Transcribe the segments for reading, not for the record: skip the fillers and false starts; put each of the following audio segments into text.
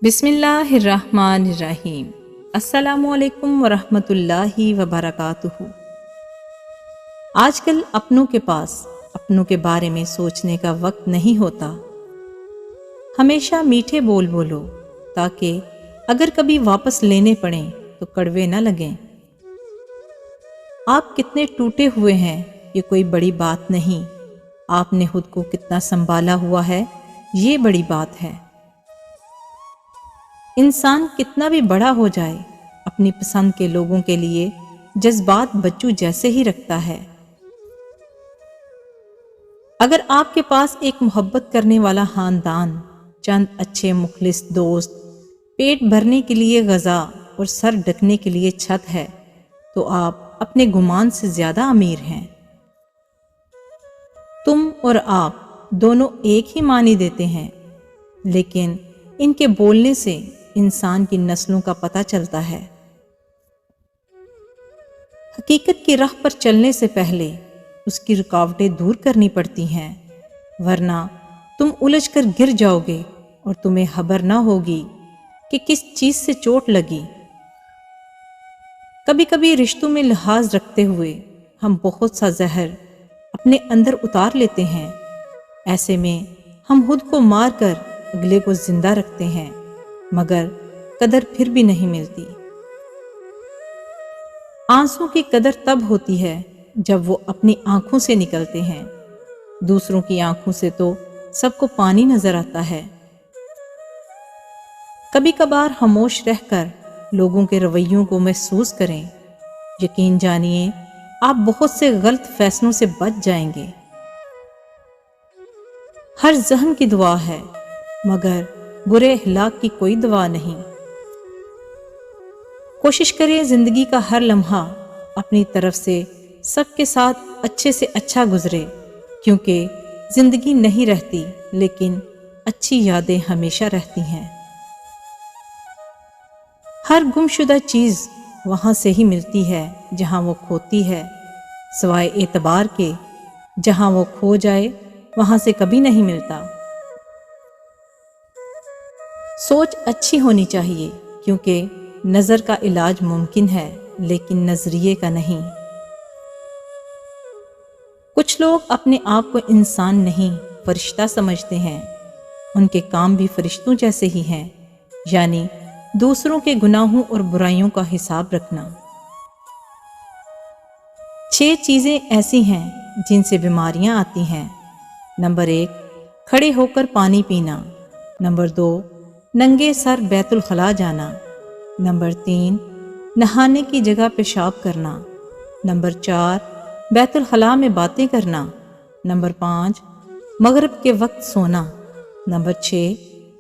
بسم اللہ الرحمن الرحیم۔ السلام علیکم ورحمۃ اللہ وبرکاتہ۔ آج کل اپنوں کے پاس اپنوں کے بارے میں سوچنے کا وقت نہیں ہوتا۔ ہمیشہ میٹھے بول بولو تاکہ اگر کبھی واپس لینے پڑیں تو کڑوے نہ لگیں۔ آپ کتنے ٹوٹے ہوئے ہیں یہ کوئی بڑی بات نہیں، آپ نے خود کو کتنا سنبھالا ہوا ہے یہ بڑی بات ہے۔ انسان کتنا بھی بڑا ہو جائے اپنی پسند کے لوگوں کے لیے جذبات بچوں جیسے ہی رکھتا ہے۔ اگر آپ کے پاس ایک محبت کرنے والا خاندان، چند اچھے مخلص دوست، پیٹ بھرنے کے لیے غذا اور سر ڈھکنے کے لیے چھت ہے تو آپ اپنے گمان سے زیادہ امیر ہیں۔ تم اور آپ دونوں ایک ہی معنی دیتے ہیں، لیکن ان کے بولنے سے انسان کی نسلوں کا پتہ چلتا ہے۔ حقیقت کی راہ پر چلنے سے پہلے اس کی رکاوٹیں دور کرنی پڑتی ہیں، ورنہ تم الجھ کر گر جاؤ گے اور تمہیں خبر نہ ہوگی کہ کس چیز سے چوٹ لگی۔ کبھی کبھی رشتوں میں لحاظ رکھتے ہوئے ہم بہت سا زہر اپنے اندر اتار لیتے ہیں، ایسے میں ہم خود کو مار کر اگلے کو زندہ رکھتے ہیں، مگر قدر پھر بھی نہیں ملتی۔ آنسوں کی قدر تب ہوتی ہے جب وہ اپنی آنکھوں سے نکلتے ہیں، دوسروں کی آنکھوں سے تو سب کو پانی نظر آتا ہے۔ کبھی کبھار خاموش رہ کر لوگوں کے رویوں کو محسوس کریں، یقین جانیے آپ بہت سے غلط فیصلوں سے بچ جائیں گے۔ ہر ذہن کی دعا ہے مگر برے اخلاق کی کوئی دوا نہیں۔ کوشش کریں زندگی کا ہر لمحہ اپنی طرف سے سب کے ساتھ اچھے سے اچھا گزرے، کیونکہ زندگی نہیں رہتی لیکن اچھی یادیں ہمیشہ رہتی ہیں۔ ہر گمشدہ چیز وہاں سے ہی ملتی ہے جہاں وہ کھوتی ہے، سوائے اعتبار کے جہاں وہ کھو جائے وہاں سے کبھی نہیں ملتا۔ سوچ اچھی ہونی چاہیے کیونکہ نظر کا علاج ممکن ہے لیکن نظریے کا نہیں۔ کچھ لوگ اپنے آپ کو انسان نہیں فرشتہ سمجھتے ہیں، ان کے کام بھی فرشتوں جیسے ہی ہیں، یعنی دوسروں کے گناہوں اور برائیوں کا حساب رکھنا۔ 6 چیزیں ایسی ہیں جن سے بیماریاں آتی ہیں۔ نمبر 1، کھڑے ہو کر پانی پینا۔ نمبر 2، ننگے سر بیت الخلاء جانا۔ نمبر 3، نہانے کی جگہ پیشاب کرنا۔ نمبر 4، بیت الخلاء میں باتیں کرنا۔ نمبر 5، مغرب کے وقت سونا۔ نمبر 6،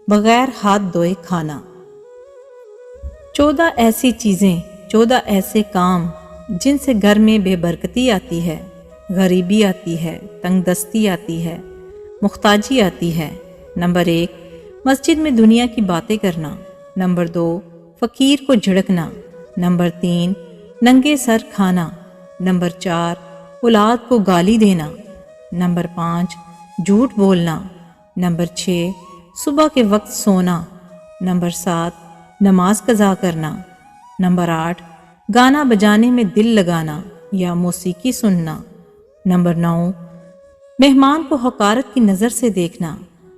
بغیر ہاتھ دھوئے کھانا۔ 14 ایسی چیزیں، 14 ایسے کام جن سے گھر میں بے برکتی آتی ہے، غریبی آتی ہے، تنگ دستی آتی ہے، محتاجی آتی ہے۔ نمبر 1، مسجد میں دنیا کی باتیں کرنا۔ نمبر 2، فقیر کو جھڑکنا۔ نمبر 3، ننگے سر کھانا۔ نمبر 4، اولاد کو گالی دینا۔ نمبر 5، جھوٹ بولنا۔ نمبر 6، صبح کے وقت سونا۔ نمبر 7، نماز قضا کرنا۔ نمبر 8، گانا بجانے میں دل لگانا یا موسیقی سننا۔ نمبر 9، مہمان کو حقارت کی نظر سے دیکھنا۔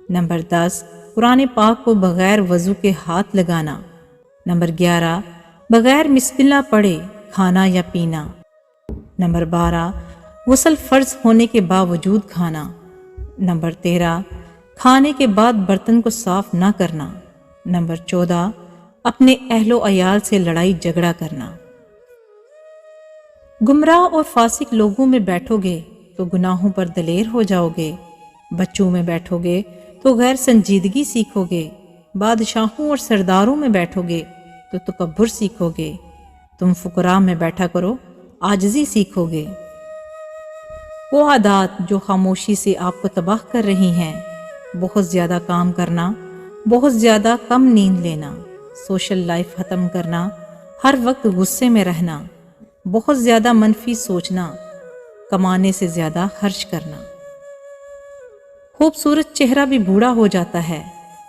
نمبر 10، قرآن پاک کو بغیر وضو کے ہاتھ لگانا۔ نمبر 11، بغیر بسم اللہ پڑھے کھانا یا پینا۔ نمبر 12، غسل فرض ہونے کے باوجود کھانا۔ نمبر 13، کھانے کے بعد برتن کو صاف نہ کرنا۔ نمبر 14، اپنے اہل و عیال سے لڑائی جھگڑا کرنا۔ گمراہ اور فاسق لوگوں میں بیٹھو گے تو گناہوں پر دلیر ہو جاؤ گے، بچوں میں بیٹھو گے تو غیر سنجیدگی سیکھو گے، بادشاہوں اور سرداروں میں بیٹھو گے تو تکبر سیکھو گے، تم فقراء میں بیٹھا کرو عاجزی سیکھو گے۔ وہ عادات جو خاموشی سے آپ کو تباہ کر رہی ہیں، بہت زیادہ کام کرنا، بہت زیادہ کم نیند لینا، سوشل لائف ختم کرنا، ہر وقت غصے میں رہنا، بہت زیادہ منفی سوچنا، کمانے سے زیادہ خرچ کرنا۔ خوبصورت چہرہ بھی بوڑھا ہو جاتا ہے،